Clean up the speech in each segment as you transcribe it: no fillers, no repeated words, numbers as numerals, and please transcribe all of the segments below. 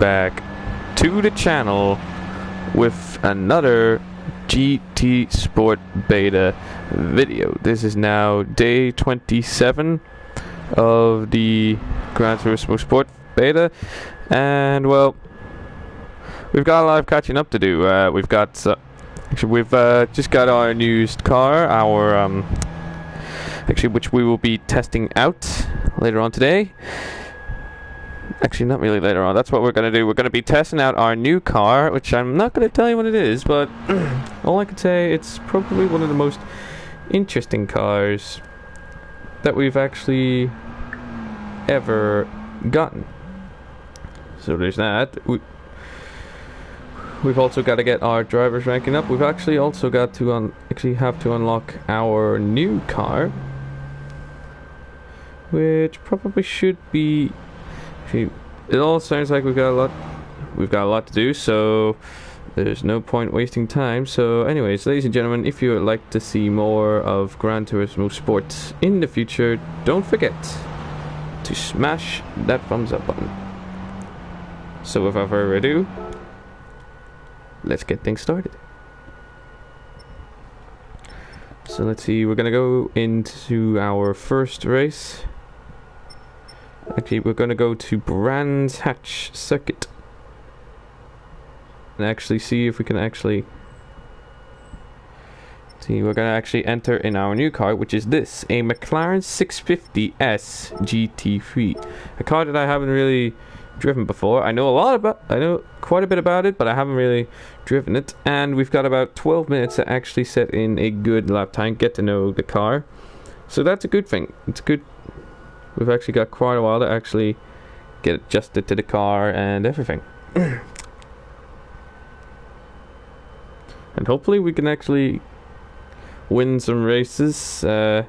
back to the channel with another GT Sport Beta video. This is now day 27 of the Gran Turismo Sport Beta, and well, we've got a lot of catching up to do. We've just got our new car, which we will be testing out later on today. Actually, not really later on. That's what we're going to do. We're going to be testing out our new car, which I'm not going to tell you what it is, but all I can say, it's probably one of the most interesting cars that we've actually ever gotten. So there's that. We've also got to get our drivers ranking up. We've actually also got to have to unlock our new car, which probably should be. It all sounds like we've got a lot to do, so there's no point wasting time. So anyways, ladies and gentlemen, if you would like to see more of Gran Turismo Sport in the future, don't forget to smash that thumbs up button. So without further ado, let's get things started. So let's see, we're gonna go into our first race. Actually, we're going to go to Brands Hatch Circuit and actually see if we can actually see. We're going to actually enter in our new car, which is this, a McLaren 650S GT3, a car that I haven't really driven before. I know quite a bit about it, but I haven't really driven it. And we've got about 12 minutes to actually set in a good lap time, get to know the car. So that's a good thing. It's good. We've actually got quite a while to actually get adjusted to the car and everything. And hopefully we can actually win some races, get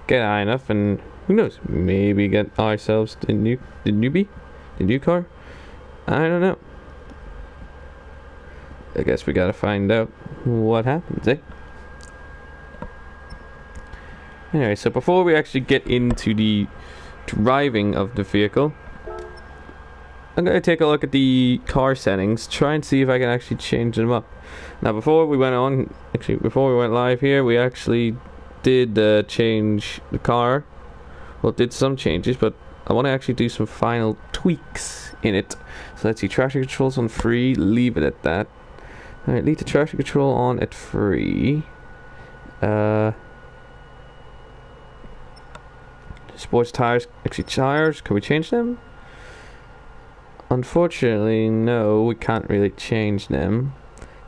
high enough, and who knows, maybe get ourselves the new car. I don't know. I guess we gotta find out what happens, eh? Anyway, so before we actually get into the driving of the vehicle, I'm going to take a look at the car settings, try and see if I can actually change them up. Now before we went live here, we actually did change the car. Well, did some changes, but I want to actually do some final tweaks in it. So let's see, traction controls on free, leave it at that. Alright, leave the traction control on at free. Sports tires, can we change them? Unfortunately, no, we can't really change them.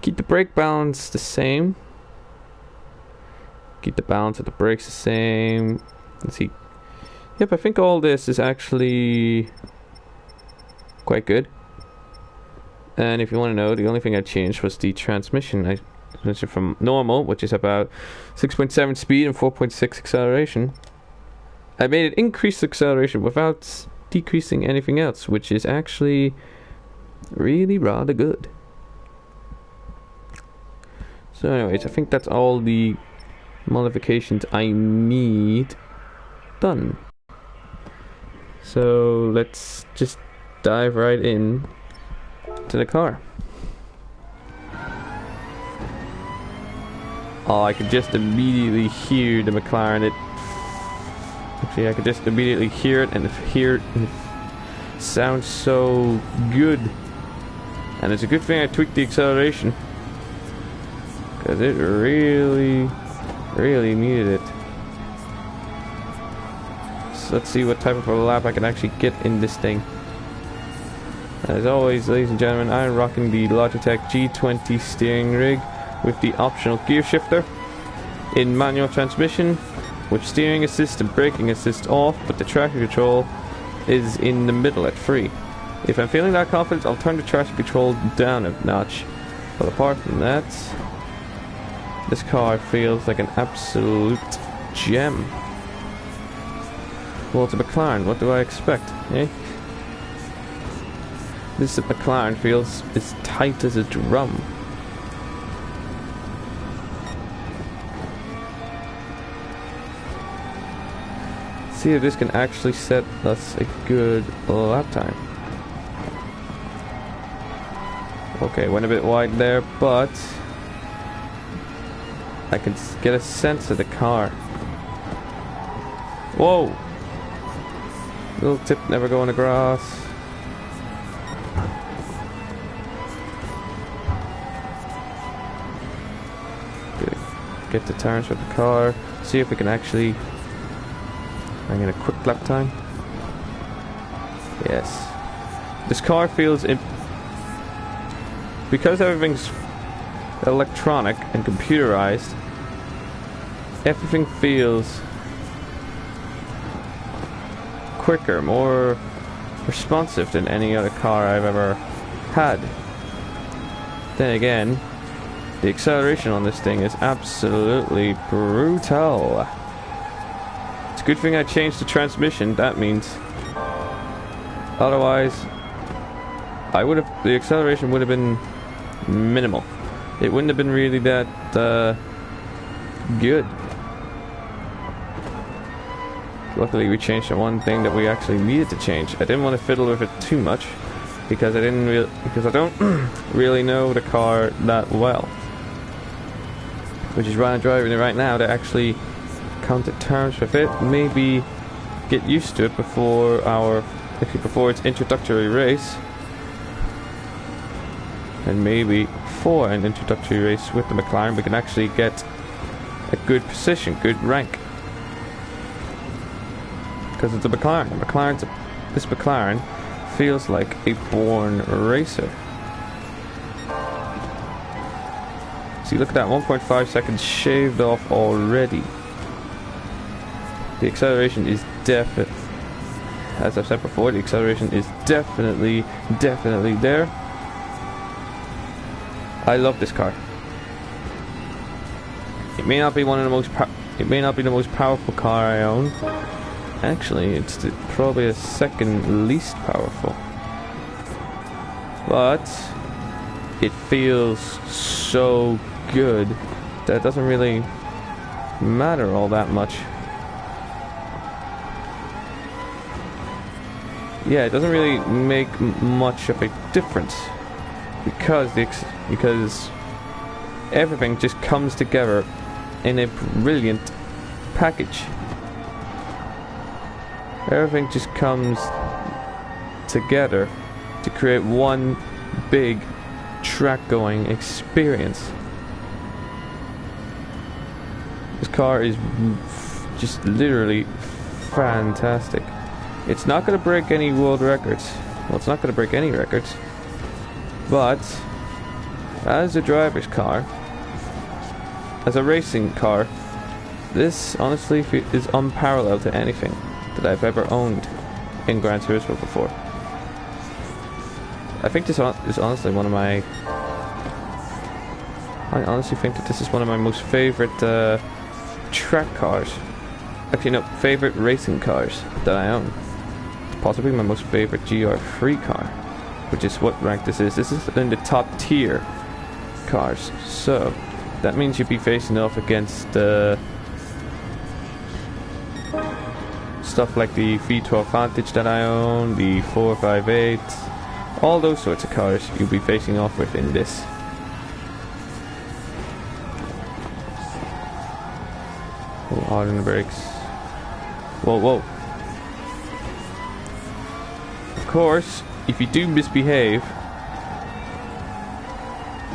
Keep the brake balance the same. Keep the balance of the brakes the same. Let's see. Yep, I think all this is actually quite good. And if you want to know, the only thing I changed was the transmission. I switched it from normal, which is about 6.7 speed and 4.6 acceleration. I made it increase acceleration without decreasing anything else, which is actually really rather good. So anyways, I think that's all the modifications I need done. So let's just dive right in to the car. Oh, I could just immediately hear the McLaren. Actually, I could just immediately hear it, and it sounds so good. And it's a good thing I tweaked the acceleration, because it really, really needed it. So let's see what type of a lap I can actually get in this thing. As always, ladies and gentlemen, I'm rocking the Logitech G20 steering rig with the optional gear shifter in manual transmission, with steering assist and braking assist off, but the traction control is in the middle at free. If I'm feeling that confident, I'll turn the traction control down a notch. But apart from that, this car feels like an absolute gem. Well, it's a McLaren, what do I expect, eh? This McLaren feels as tight as a drum. See if this can actually set us a good lap time. Okay, went a bit wide there, but I can get a sense of the car. Whoa! Little tip, never going across. Get the turns with the car. See if we can actually bring in a quick lap time. Yes. This car feels because everything's electronic and computerized, everything feels quicker, more responsive than any other car I've ever had. Then again, the acceleration on this thing is absolutely brutal. It's a good thing I changed the transmission. That means otherwise the acceleration would have been minimal. It wouldn't have been really that good. Luckily we changed the one thing that we actually needed to change. I didn't want to fiddle with it too much because I don't really know the car that well. Which is why I'm driving it right now, to actually come to terms with it. Maybe get used to it before its introductory race. And maybe for an introductory race with the McLaren we can actually get a good position, good rank. Because it's a McLaren. This McLaren feels like a born racer. See, look at that, 1.5 seconds shaved off already. The acceleration is definite. As I've said before, the acceleration is definitely there. I love this car. It may not be the most powerful car I own. Actually, it's probably the second least powerful. But it feels so good that it doesn't really matter all that much. Yeah, it doesn't really make much of a difference because everything just comes together in a brilliant package. Everything just comes together to create one big track-going experience. This car is just literally fantastic. It's not going to break any world records. Well, it's not going to break any records. But as a driver's car, as a racing car, this honestly is unparalleled to anything that I've ever owned in Gran Turismo before. I think this is honestly one of my... I honestly think that this is one of my most favorite track cars. Actually, no, favorite racing cars that I own. Possibly my most favorite GR3 car, which is what rank this is. This is in the top tier cars. So that means you'd be facing off against stuff like the V12 Vantage that I own, the 458, all those sorts of cars you'll be facing off with in this. Oh, hard on the brakes. Whoa, whoa. Of course, if you do misbehave,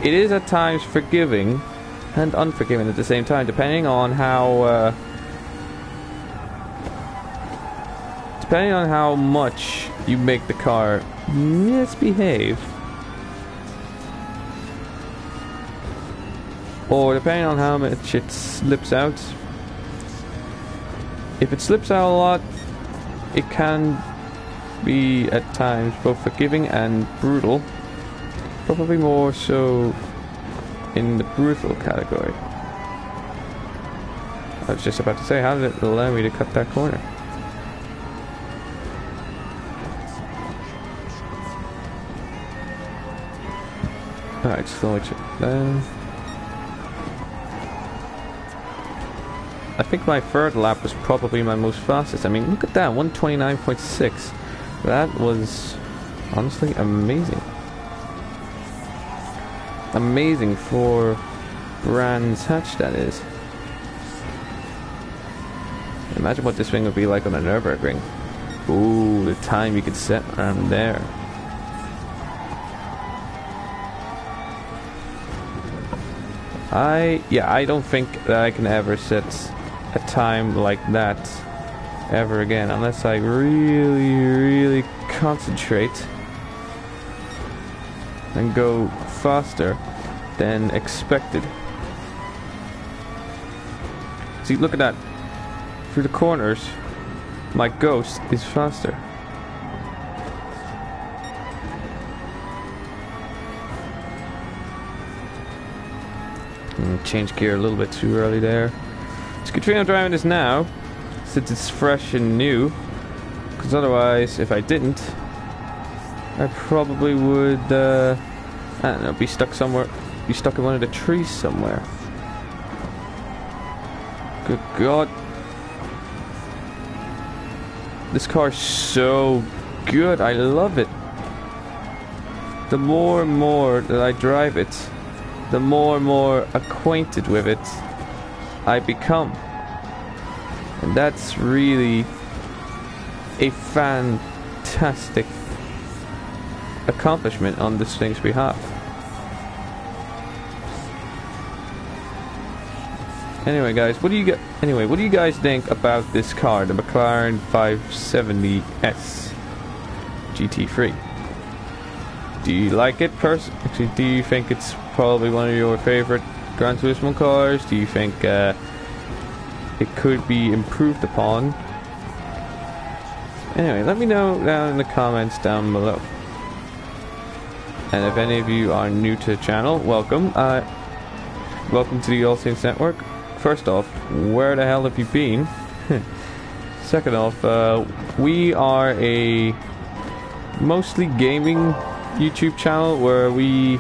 it is at times forgiving and unforgiving at the same time, depending on how much you make the car misbehave, or depending on how much it slips out. If it slips out a lot, it can be at times both forgiving and brutal. Probably more so in the brutal category. I was just about to say, how did it allow me to cut that corner? Alright, slowly check down. I think my third lap was probably my most fastest. I mean, look at that, 129.6. That was honestly amazing. amazing for Brands Hatch, that is. Imagine what this thing would be like on a Nürburgring. Ooh, the time you could set around there. I don't think that I can ever set a time like that ever again, unless I really concentrate and go faster than expected. See, look at that. Through the corners, my Ghost is faster. Change gear a little bit too early there. It's a good thing I'm driving this now, since it's fresh and new. Because otherwise, if I didn't, I probably would, I don't know, be stuck in one of the trees somewhere. Good God. This car's so good, I love it. The more and more that I drive it, the more and more acquainted with it I become. And that's really a fantastic accomplishment on this thing's behalf. Anyway, what do you guys think about this car, the McLaren 570S GT3? Do you like it Actually, do you think it's probably one of your favorite Gran Turismo cars? Do you think it could be improved upon? Anyway, let me know down in the comments down below. And if any of you are new to the channel, welcome. Welcome to the All Saints Network. First off, where the hell have you been? Second off, we are a mostly gaming YouTube channel where we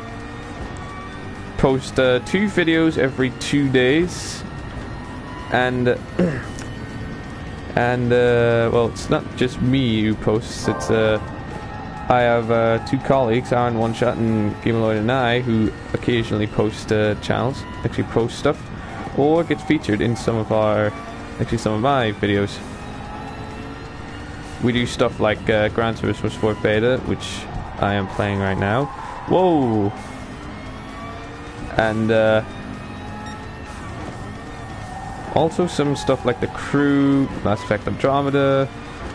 post 2 videos every 2 days, and well, it's not just me who posts. It's I have 2 colleagues, Aaron One Shot and Gameloid and I, who occasionally post channels, actually post stuff, or gets featured in some of my videos. We do stuff like Gran Turismo Sport Beta, which I am playing right now. Whoa! And also some stuff like The Crew, Mass Effect Andromeda.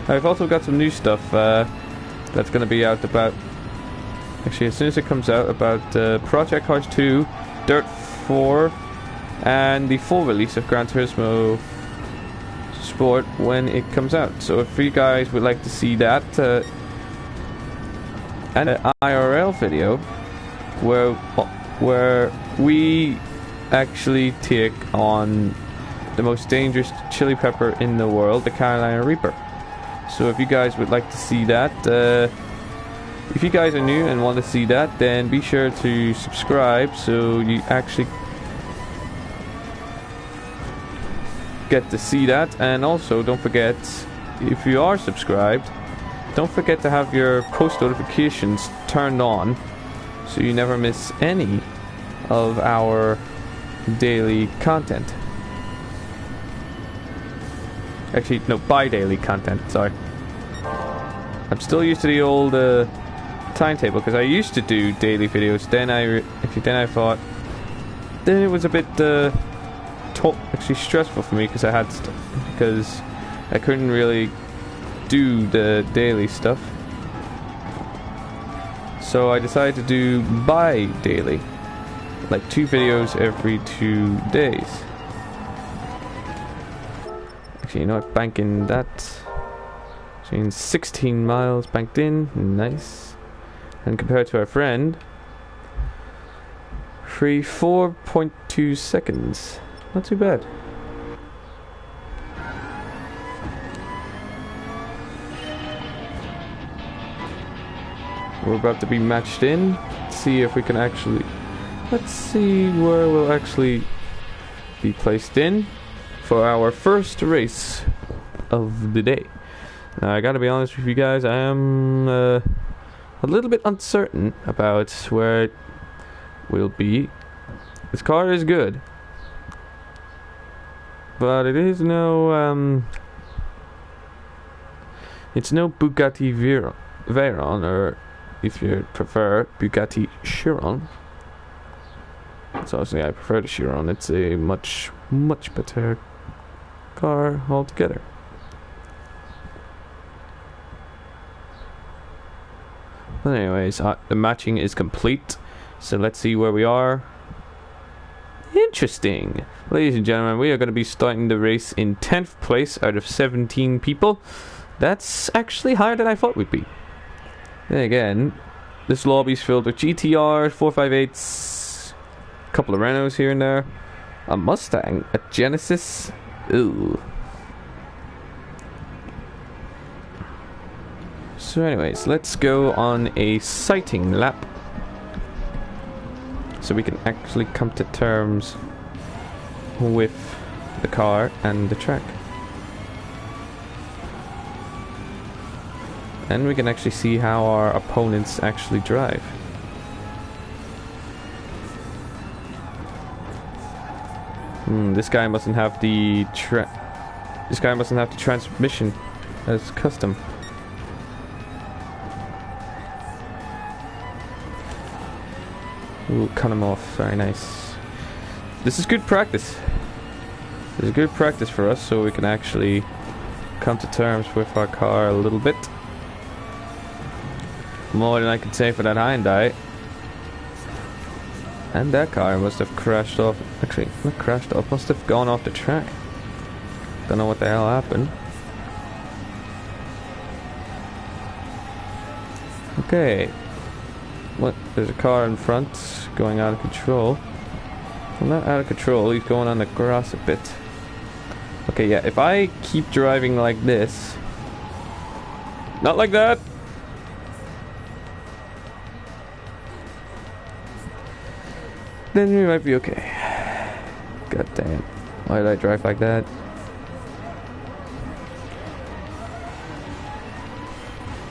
I've also got some new stuff that's going to be out about, actually as soon as it comes out, about Project Cars 2, Dirt 4, and the full release of Gran Turismo Sport when it comes out. So if you guys would like to see that, and an IRL video where we actually take on the most dangerous chili pepper in the world, the Carolina Reaper. So if you guys would like to see that, if you guys are new and want to see that, then be sure to subscribe so you actually get to see that. And also don't forget, if you are subscribed, don't forget to have your post notifications turned on so you never miss any of our daily content. Actually, no, bi-daily content, sorry. I'm still used to the old timetable, because I used to do daily videos, then I thought, then it was a bit actually stressful for me, because I couldn't really do the daily stuff. So I decided to do bi-daily, like 2 videos every 2 days. Actually, you know what, banking that. Actually, 16 miles banked in, nice. And compared to our friend, 4.2 seconds. Not too bad. We're about to be matched in. Let's see if we can actually... Let's see where we'll actually be placed in for our first race of the day. Now, I gotta be honest with you guys, I am a little bit uncertain about where will be, this car is good, but it is no it's no Bugatti Veyron, or if you prefer, Bugatti Chiron. So obviously I prefer the Chiron. It's a much better car altogether. But anyways, the matching is complete, so let's see where we are. Interesting. Ladies and gentlemen, we are going to be starting the race in 10th place out of 17 people. That's actually higher than I thought we'd be. Then again, this lobby's filled with GTR, 458s, a couple of Renaults here and there, a Mustang, a Genesis. Ooh. So anyways, let's go on a sighting lap so we can actually come to terms with the car and the track. And we can actually see how our opponents actually drive. This guy mustn't have the transmission as custom. Ooh, cut him off. Very nice. This is good practice. This is good practice for us, so we can actually come to terms with our car a little bit. More than I can say for that Hyundai. And that car must have crashed off. Actually, not crashed off. Must have gone off the track. Don't know what the hell happened. Okay. What? There's a car in front going out of control. Well, not out of control. He's going on the grass a bit. Okay, yeah. If I keep driving like this, not like that. Then we might be okay. God damn. Why did I drive like that?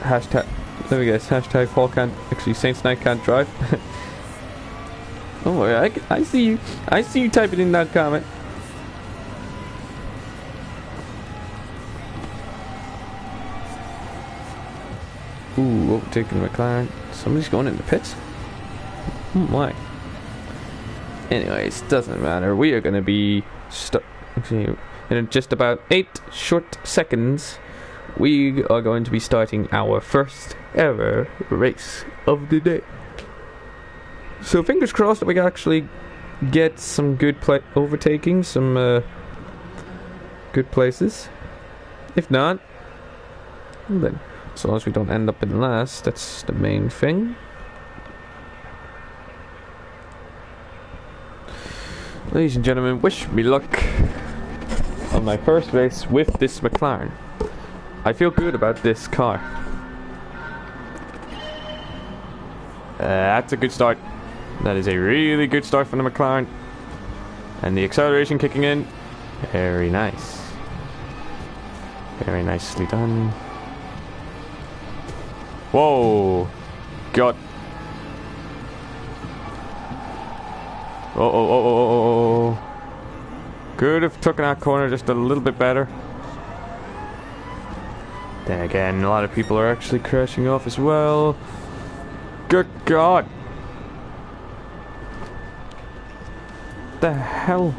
Hashtag, let me guess, hashtag Paul can't, actually SaintsKnight can't drive. Don't worry, I see you. I see you typing in that comment. Ooh, overtaking the McLaren. Somebody's going in the pits? Oh my. Anyways, doesn't matter. We are going to be in just about 8 short seconds. We are going to be starting our first ever race of the day. So fingers crossed that we can actually get some good overtaking, some good places. If not, well then, as long as we don't end up in last, that's the main thing. Ladies and gentlemen, wish me luck on my first race with this McLaren. I feel good about this car. That's a good start. That is a really good start from the McLaren. And the acceleration kicking in. Very nice. Very nicely done. Whoa! God. Oh. Could have taken that corner just a little bit better. Then again, a lot of people are actually crashing off as well. Good God. The hell?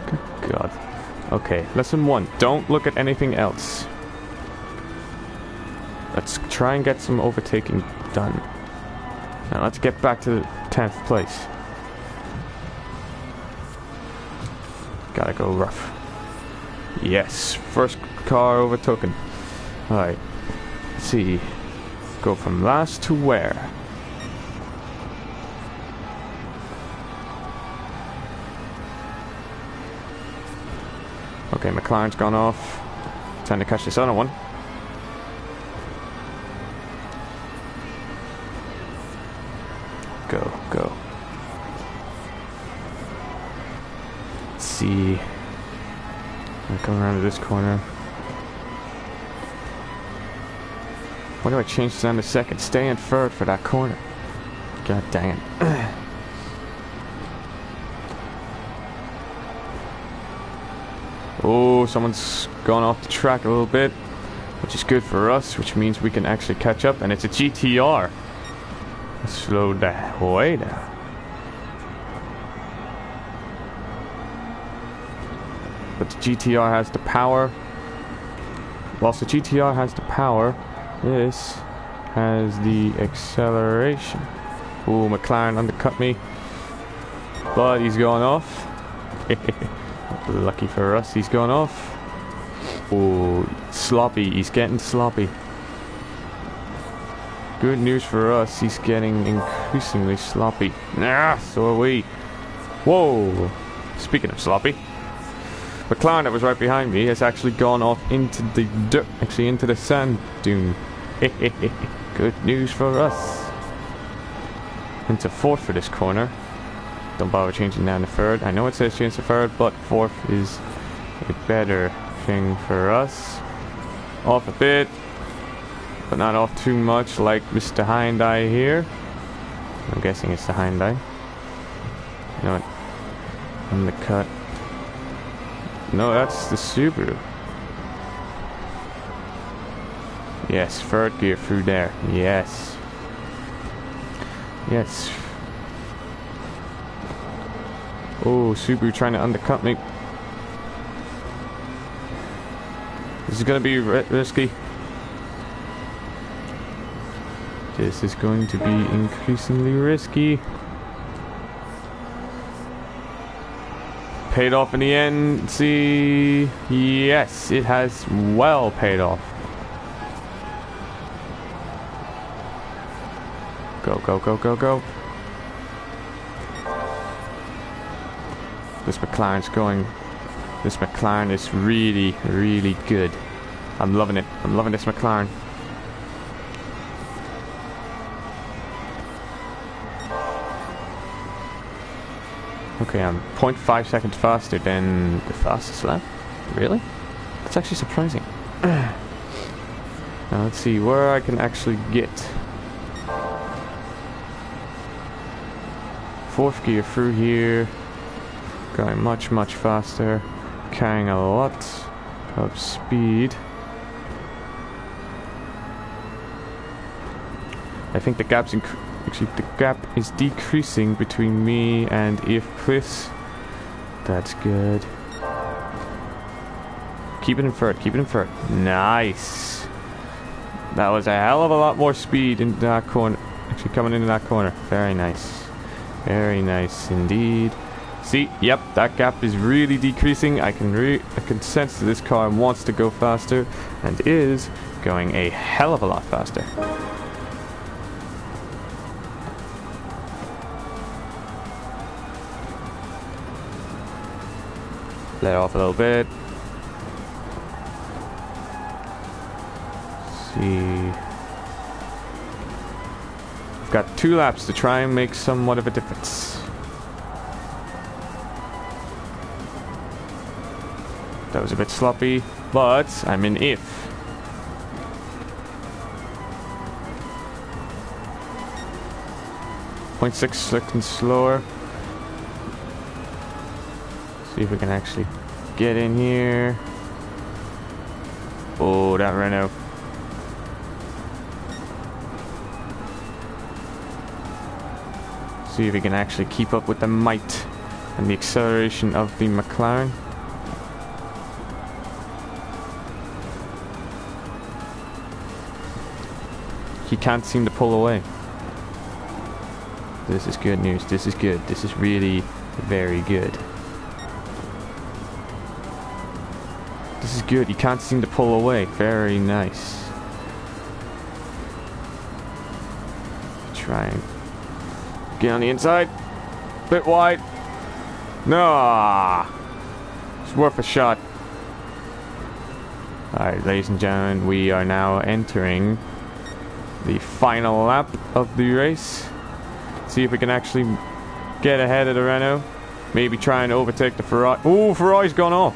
Good God. Okay, lesson 1. Don't look at anything else. Let's try and get some overtaking done. Now let's get back to 10th place. Gotta go rough. Yes, first car overtaken. Alright, let's see. Go from last to where? Okay, McLaren's gone off. Time to catch this other one. Go. Let's see. I'm coming around to this corner. Why do I change down to second? Stay in third for that corner. God dang it. Oh, someone's gone off the track a little bit, which is good for us, which means we can actually catch up, and it's a GTR. Slow that way down. But the GTR has the power. Whilst the GTR has the power, this has the acceleration. Ooh, McLaren undercut me. But he's going off. Lucky for us, he's going off. Ooh, sloppy. He's getting sloppy. Good news for us, he's getting increasingly sloppy. Nah, so are we. Whoa. Speaking of sloppy, McLaren that was right behind me has actually gone off into the dirt, actually into the sand dune. Good news for us. Into fourth for this corner. Don't bother changing down to third. I know it says change to third, but fourth is a better thing for us. Off a bit, but not off too much like Mr. Hyundai here. I'm guessing it's the Hyundai. You know what? Undercut. No, that's the Subaru. Yes, third gear through there. Yes. Yes. Oh, Subaru trying to undercut me. This is going to be risky. This is going to be increasingly risky. Paid off in the end. See, yes, it has well paid off. Go, go, go, go, go. This McLaren's going. This McLaren is really, really good. I'm loving it. I'm loving this McLaren. Okay, I'm 0.5 seconds faster than the fastest lap. Really? That's actually surprising. Now let's see where I can actually get. Fourth gear through here. Going much, much faster. Carrying a lot of speed. I think the gap's actually the gap is decreasing between me and if Chris. That's good. Keep it in third, keep it in third. Nice. That was a hell of a lot more speed in that corner. Actually coming into that corner. Very nice. Very nice indeed. See, yep, that gap is really decreasing. I can sense that this car wants to go faster and is going a hell of a lot faster. Let off a little bit. See. I've got 2 laps to try and make somewhat of a difference. That was a bit sloppy, but I'm in if. .6 seconds slower. See if we can actually get in here. Oh, that Renault. See if we can actually keep up with the might and the acceleration of the McLaren. He can't seem to pull away. This is good news. This is good. This is really very good. This is good. He can't seem to pull away. Very nice. Try and get on the inside. Bit wide. No. It's worth a shot. Alright, ladies and gentlemen, we are now entering the final lap of the race. See if we can actually get ahead of the Renault. Maybe try and overtake the Ferrari. Oh, Ferrari's gone off.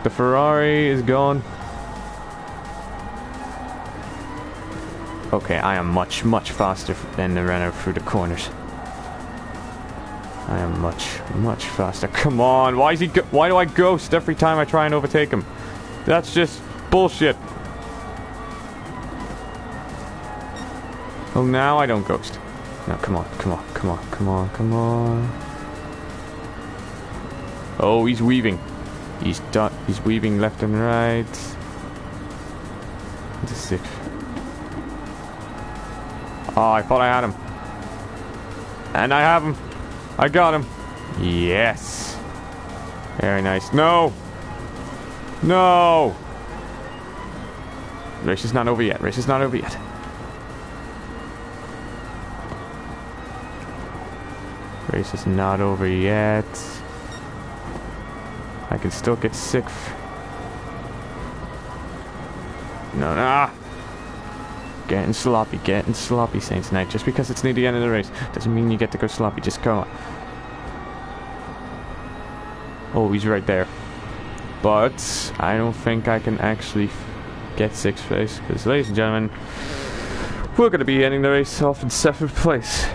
The Ferrari is gone. Okay, I am much, much faster than the Renault through the corners. I am much, much faster. Come on, why do I ghost every time I try and overtake him? That's just bullshit. Oh, now I don't ghost. No, come on, come on, come on, come on, come on. Oh, he's weaving. He's weaving left and right. This is sick. Oh, I thought I had him. And I have him. I got him. Yes. Very nice. No. No. Race is not over yet. Race is not over yet. Race is not over yet. I can still get 6th. No, no. Getting sloppy, SaintsKnight. Just because it's near the end of the race doesn't mean you get to go sloppy. Just go on. Oh, he's right there. But I don't think I can actually get 6th place. Because, ladies and gentlemen, we're going to be ending the race off in 7th place.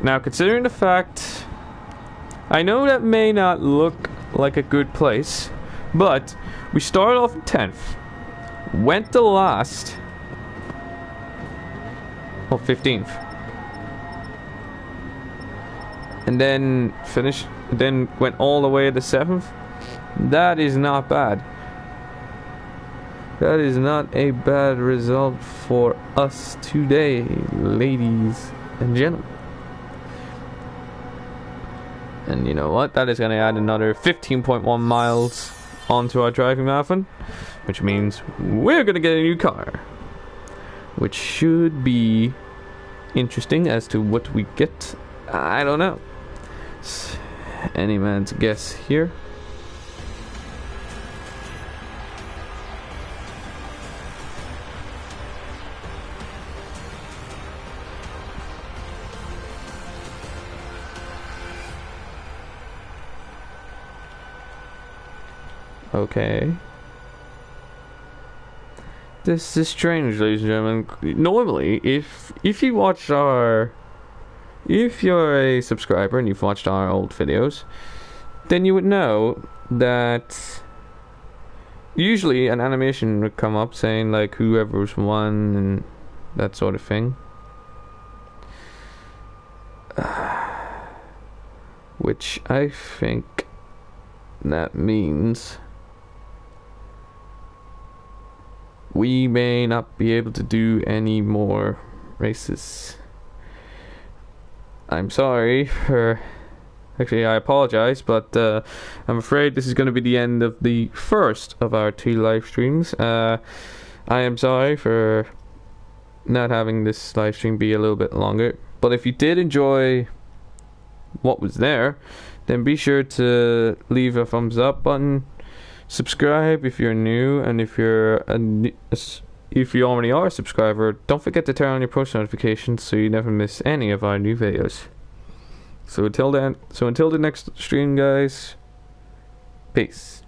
Now, considering the fact, I know that may not look like a good place, but we started off in 10th, went to last, well, 15th, and then finished, then went all the way to 7th. That is not bad. That is not a bad result for us today, ladies and gentlemen. And you know what? That is going to add another 15.1 miles onto our driving marathon, which means we're going to get a new car, which should be interesting as to what we get. I don't know. It's any man's guess here. Okay. This is strange, ladies and gentlemen. Normally, if you're a subscriber and you've watched our old videos, then you would know that usually an animation would come up saying like whoever's won and that sort of thing. Which I think that means we may not be able to do any more races. I'm sorry for... Actually, I apologize, but I'm afraid this is going to be the end of the first of our 2 live streams. I am sorry for not having this live stream be a little bit longer. But if you did enjoy what was there, then be sure to leave a thumbs up button. Subscribe if you're new, and if you already are a subscriber, don't forget to turn on your push notifications so you never miss any of our new videos. So until the next stream, guys, peace.